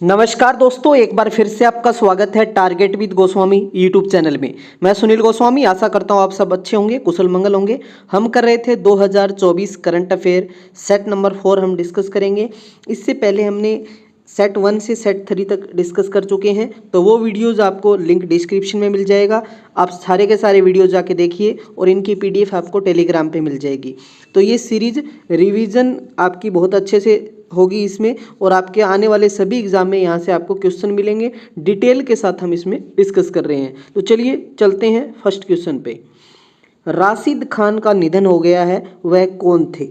नमस्कार दोस्तों, एक बार फिर से आपका स्वागत है target with Goswami YouTube channel में। मैं सुनील गोस्वामी आशा करता हूं आप सब अच्छे होंगे, कुशल मंगल होंगे। हम कर रहे थे 2024 करंट अफेयर सेट नंबर 4 हम डिस्कस करेंगे। इससे पहले हमने सेट 1 से सेट 3 तक डिस्कस कर चुके हैं, तो वो वीडियोज़ आपको लिंक डिस्क्रिप्शन में मिल जाएगा। आप सारे के सारे वीडियो जाके देखिए और इनकी PDF आपको टेलीग्राम पे मिल जाएगी। तो ये सीरीज रिवीजन आपकी बहुत अच्छे से होगी इसमें, और आपके आने वाले सभी एग्जाम में यहाँ से आपको क्वेश्चन मिलेंगे। डिटेल के साथ हम इसमें डिस्कस कर रहे हैं। तो चलिए चलते हैं फर्स्ट क्वेश्चन पे। राशिद खान का निधन हो गया है, वह कौन थे?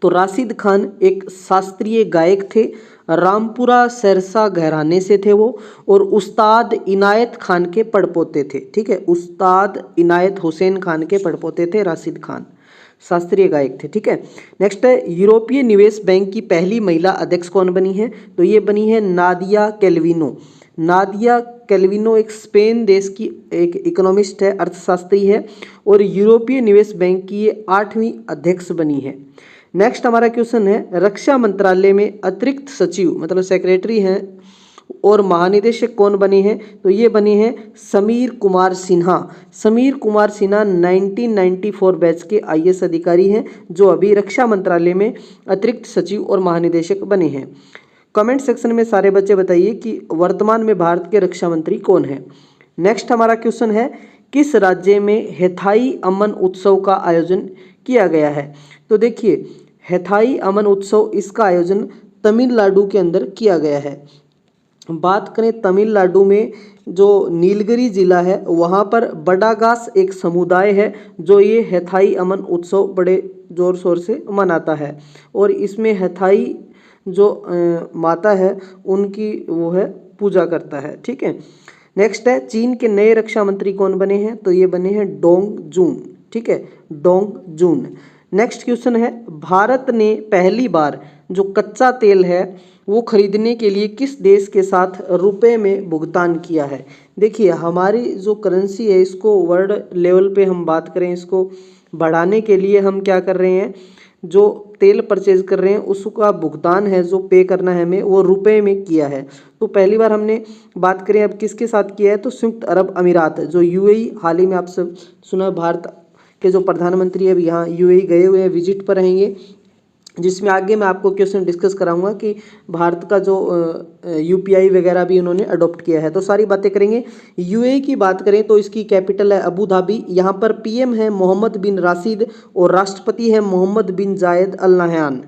तो राशिद खान एक शास्त्रीय गायक थे, रामपुरा सरसा घराने से थे वो, और उस्ताद इनायत खान के पड़पोते थे। ठीक है, उस्ताद इनायत हुसैन खान के पड़पोते थे राशिद खान, शास्त्रीय गायक थे। ठीक है, नेक्स्ट है यूरोपीय निवेश बैंक की पहली महिला अध्यक्ष कौन बनी है? तो ये बनी है नादिया कैल्विनो। नादिया कैल्विनो एक स्पेन देश की एक इकोनॉमिस्ट है, अर्थशास्त्री है, और यूरोपीय निवेश बैंक की ये 8वीं अध्यक्ष बनी है। नेक्स्ट हमारा क्वेश्चन है, रक्षा मंत्रालय में अतिरिक्त सचिव मतलब सेक्रेटरी हैं और महानिदेशक कौन बने हैं? तो ये बने हैं समीर कुमार सिन्हा। समीर कुमार सिन्हा 1994 बैच के IAS अधिकारी हैं, जो अभी रक्षा मंत्रालय में अतिरिक्त सचिव और महानिदेशक बने हैं। कमेंट सेक्शन में सारे बच्चे बताइए कि वर्तमान में भारत के रक्षा मंत्री कौन है। नेक्स्ट हमारा क्वेश्चन है, किस राज्य में हैथाई अमन उत्सव का आयोजन किया गया है? तो देखिए, हैथाई अमन उत्सव इसका आयोजन तमिलनाडु के अंदर किया गया है। बात करें तमिलनाडु में जो नीलगिरी जिला है, वहाँ पर बडागास एक समुदाय है जो ये हैथाई अमन उत्सव बड़े ज़ोर शोर से मनाता है, और इसमें हैथाई जो माता है उनकी वो है पूजा करता है। ठीक है, नेक्स्ट है, चीन के नए रक्षा मंत्री कौन बने हैं? तो ये बने हैं डोंग जून। ठीक है, डोंग जून। नेक्स्ट क्वेश्चन है, भारत ने पहली बार जो कच्चा तेल है वो खरीदने के लिए किस देश के साथ रुपए में भुगतान किया है? देखिए, हमारी जो करेंसी है इसको वर्ल्ड लेवल पे हम बात करें, इसको बढ़ाने के लिए हम क्या कर रहे हैं, जो तेल परचेज कर रहे हैं उसका भुगतान है जो पे करना है हमें, वो रुपए में किया है। तो पहली बार हमने बात करें अब किसके साथ किया है, तो संयुक्त अरब अमीरात, जो UAE, हाल ही में आप सब सुना भारत के जो प्रधानमंत्री अभी यहाँ UAE गए हुए हैं, विजिट पर रहेंगे, जिसमें आगे मैं आपको क्वेश्चन डिस्कस कराऊंगा कि भारत का जो UPI वगैरह भी उन्होंने अडॉप्ट किया है, तो सारी बातें करेंगे। UAE की बात करें तो इसकी कैपिटल है अबू धाबी। यहाँ पर PM है मोहम्मद बिन राशिद और राष्ट्रपति है मोहम्मद बिन जायद अल नहयान।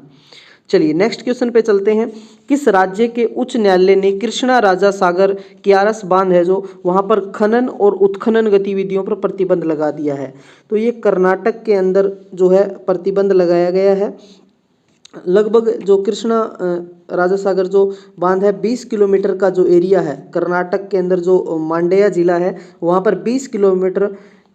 चलिए नेक्स्ट क्वेश्चन पे चलते हैं, किस राज्य के उच्च न्यायालय ने कृष्णा राजा सागर क्यारस बांध है जो वहाँ पर खनन और उत्खनन गतिविधियों पर प्रतिबंध लगा दिया है? तो ये कर्नाटक के अंदर जो है प्रतिबंध लगाया गया है। लगभग जो कृष्णा राजा सागर जो बांध है 20 किलोमीटर का जो एरिया है, कर्नाटक के अंदर जो मांड्या जिला है वहाँ पर 20 किलोमीटर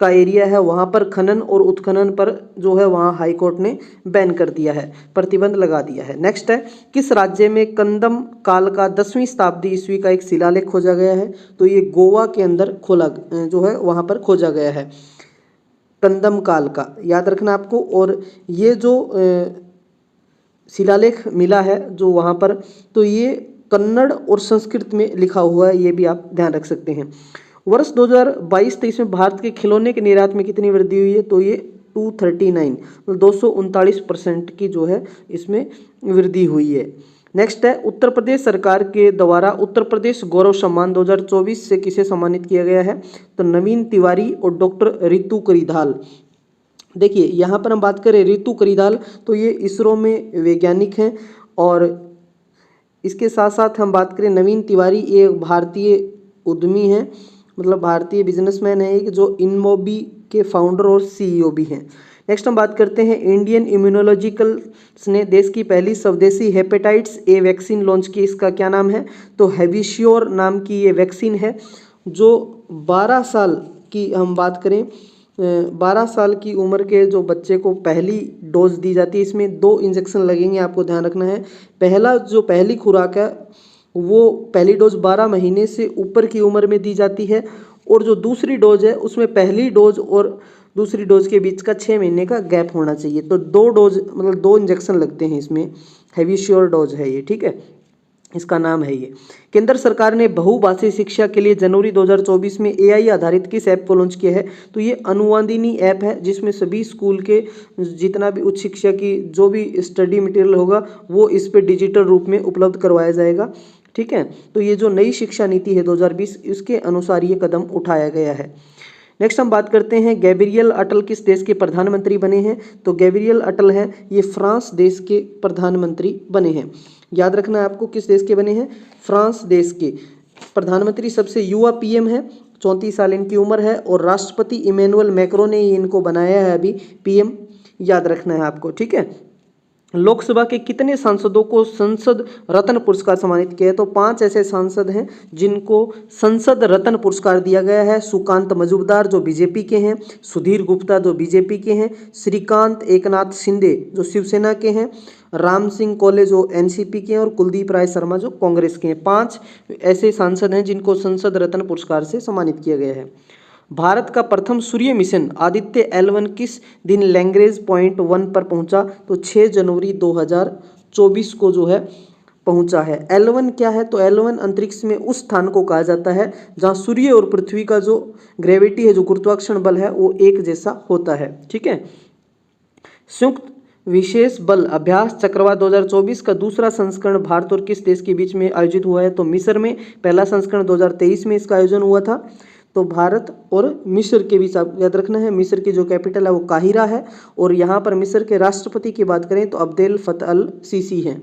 का एरिया है, वहाँ पर खनन और उत्खनन पर जो है वहाँ हाई कोर्ट ने बैन कर दिया है, प्रतिबंध लगा दिया है। नेक्स्ट है, किस राज्य में कंदम काल का 10वीं शताब्दी ईस्वी का एक शिलालेख खोजा गया है? तो ये गोवा के अंदर खोला जो है वहाँ पर खोजा गया है, कंदम काल का, याद रखना आपको। और ये जो शिलालेख मिला है जो वहाँ पर, तो ये कन्नड़ और संस्कृत में लिखा हुआ है, ये भी आप ध्यान रख सकते हैं। वर्ष 2022-23 में भारत के खिलौने के निर्यात में कितनी वृद्धि हुई है? तो ये 239 239% की जो है इसमें वृद्धि हुई है। नेक्स्ट है, उत्तर प्रदेश सरकार के द्वारा उत्तर प्रदेश गौरव सम्मान 2024 से किसे सम्मानित किया गया है? तो नवीन तिवारी और डॉक्टर रितु करीधाल। देखिए, यहाँ पर हम बात करें रितु करीधाल, तो ये इसरो में वैज्ञानिक हैं, और इसके साथ साथ हम बात करें नवीन तिवारी, ये भारतीय उद्यमी हैं, मतलब भारतीय बिजनेसमैन है एक, जो इनमोबी के फाउंडर और CEO भी हैं। नेक्स्ट हम बात करते हैं, इंडियन इम्यूनोलॉजिकल्स ने देश की पहली स्वदेशी हेपेटाइटिस A वैक्सीन लॉन्च की, इसका क्या नाम है? तो हैविश्योर नाम की ये वैक्सीन है, जो 12 साल की हम बात करें 12 साल की उम्र के जो बच्चे को पहली डोज दी जाती है। इसमें 2 इंजेक्शन लगेंगे, आपको ध्यान रखना है। पहली खुराक है वो पहली डोज 12 महीने से ऊपर की उम्र में दी जाती है, और जो दूसरी डोज है उसमें पहली डोज और दूसरी डोज के बीच का 6 महीने का गैप होना चाहिए। तो 2 डोज मतलब 2 इंजेक्शन लगते हैं इसमें, हैविश्योर डोज है ये। ठीक है, इसका नाम है ये। केंद्र सरकार ने बहुभाषी शिक्षा के लिए जनवरी 2024 में एआई आधारित किस ऐप को लॉन्च किया है? तो ये अनुवादिनी ऐप है, जिसमें सभी स्कूल के जितना भी उच्च शिक्षा की जो भी स्टडी मटेरियल होगा वो इस पे डिजिटल रूप में उपलब्ध करवाया जाएगा। ठीक है, तो ये जो नई शिक्षा नीति है 2020 इसके अनुसार ये कदम उठाया गया है। नेक्स्ट हम बात करते हैं गैब्रियल अटल किस देश के प्रधानमंत्री बने हैं? तो गैब्रियल अटल है ये फ्रांस देश के प्रधानमंत्री बने हैं। याद रखना है आपको, किस देश के बने हैं? फ्रांस देश के प्रधानमंत्री। सबसे युवा पीएम है, 34 साल इनकी उम्र है, और राष्ट्रपति इमैनुअल मैक्रों ने इनको बनाया है अभी पीएम। याद रखना है आपको, ठीक है। लोकसभा के कितने सांसदों को संसद रत्न पुरस्कार सम्मानित किया है? तो 5 ऐसे सांसद हैं जिनको संसद रत्न पुरस्कार दिया गया है। सुकांत मजूमदार जो बीजेपी के हैं, सुधीर गुप्ता जो बीजेपी के हैं, श्रीकांत एकनाथ शिंदे जो शिवसेना के हैं, राम सिंह कोले जो एनसीपी के हैं, और कुलदीप राय शर्मा जो कांग्रेस के हैं। 5 ऐसे सांसद हैं जिनको संसद रत्न पुरस्कार से सम्मानित किया गया है। भारत का प्रथम सूर्य मिशन आदित्य L1 किस दिन लैग्रेंज पॉइंट 1 पर पहुंचा? तो 6 जनवरी 2024 को जो है पहुंचा है। L1 क्या है? तो L1 अंतरिक्ष में उस स्थान को कहा जाता है जहां सूर्य और पृथ्वी का जो ग्रेविटी है, जो गुरुत्वाकर्षण बल है, वो एक जैसा होता है। ठीक है। संयुक्त विशेष बल अभ्यास चक्रवात 2024 का दूसरा संस्करण भारत और किस देश के बीच में आयोजित हुआ है? तो मिस्र में। पहला संस्करण 2023 में इसका आयोजन हुआ था। तो भारत और मिस्र के बीच आप याद रखना है, मिस्र की जो कैपिटल है वो काहिरा है, और यहाँ पर मिस्र के राष्ट्रपति की बात करें तो अब्देल फतह अल सीसी हैं।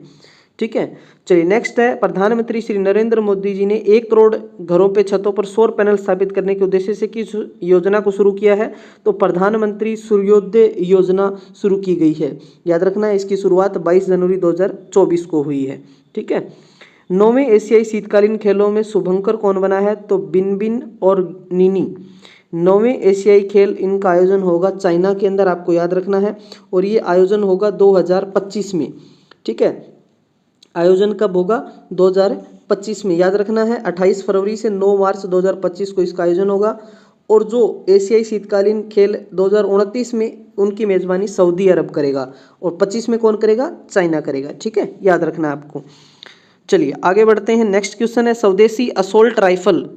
ठीक है, चलिए नेक्स्ट है, प्रधानमंत्री श्री नरेंद्र मोदी जी ने 1 करोड़ घरों पे छतों पर सौर पैनल स्थापित करने के उद्देश्य से किस योजना को शुरू किया है? तो प्रधानमंत्री सूर्योदय योजना शुरू की गई है। याद रखना है, इसकी शुरुआत 22 जनवरी 2024 को हुई है। ठीक है। 9वें एशियाई शीतकालीन खेलों में शुभंकर कौन बना है? तो बिनबिन और नीनी। 9वें एशियाई खेल इनका आयोजन होगा चाइना के अंदर, आपको याद रखना है, और ये आयोजन होगा 2025 में। ठीक है, आयोजन कब होगा? 2025 में। याद रखना है 28 फरवरी से 9 मार्च 2025 को इसका आयोजन होगा। और जो एशियाई शीतकालीन खेल 2029 में उनकी मेजबानी सऊदी अरब करेगा, और 25 में कौन करेगा? चाइना करेगा। ठीक है, याद रखना है आपको। चलिए आगे बढ़ते हैं। नेक्स्ट क्वेश्चन है, स्वदेशी असोल्ट राइफल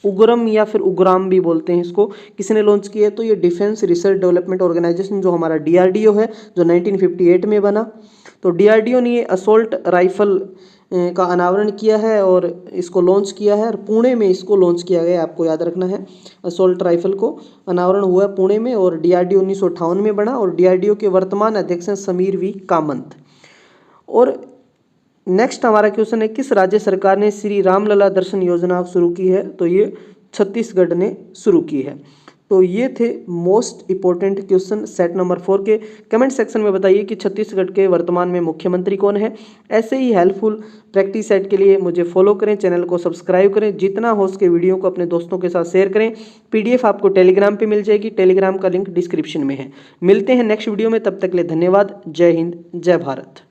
उग्रम या फिर उग्राम भी बोलते हैं इसको, किसने लॉन्च किया है? तो ये डिफेंस रिसर्च डेवलपमेंट ऑर्गेनाइजेशन जो हमारा डीआरडीओ है, जो 1958 में बना। तो डीआरडीओ ने ये असोल्ट राइफल का अनावरण किया है और इसको लॉन्च किया है, और पुणे में इसको लॉन्च किया गया है। आपको याद रखना है, असोल्ट राइफल को अनावरण हुआ पुणे में, और डीआरडीओ 1958 में बना, और डीआरडीओ के वर्तमान अध्यक्ष हैं समीर वी कामंत। और नेक्स्ट हमारा क्वेश्चन है, किस राज्य सरकार ने श्री रामलला दर्शन योजना शुरू की है? तो ये छत्तीसगढ़ ने शुरू की है। तो ये थे most important question set number 4 के। कमेंट सेक्शन में बताइए कि छत्तीसगढ़ के वर्तमान में मुख्यमंत्री कौन है। ऐसे ही हेल्पफुल प्रैक्टिस सेट के लिए मुझे फॉलो करें, चैनल को सब्सक्राइब करें, जितना हो सके वीडियो को अपने दोस्तों के साथ शेयर करें। पीडीएफ आपको टेलीग्राम पे मिल जाएगी, टेलीग्राम का लिंक डिस्क्रिप्शन में है। मिलते हैं नेक्स्ट वीडियो में, तब तक के लिए धन्यवाद। जय हिंद, जय भारत।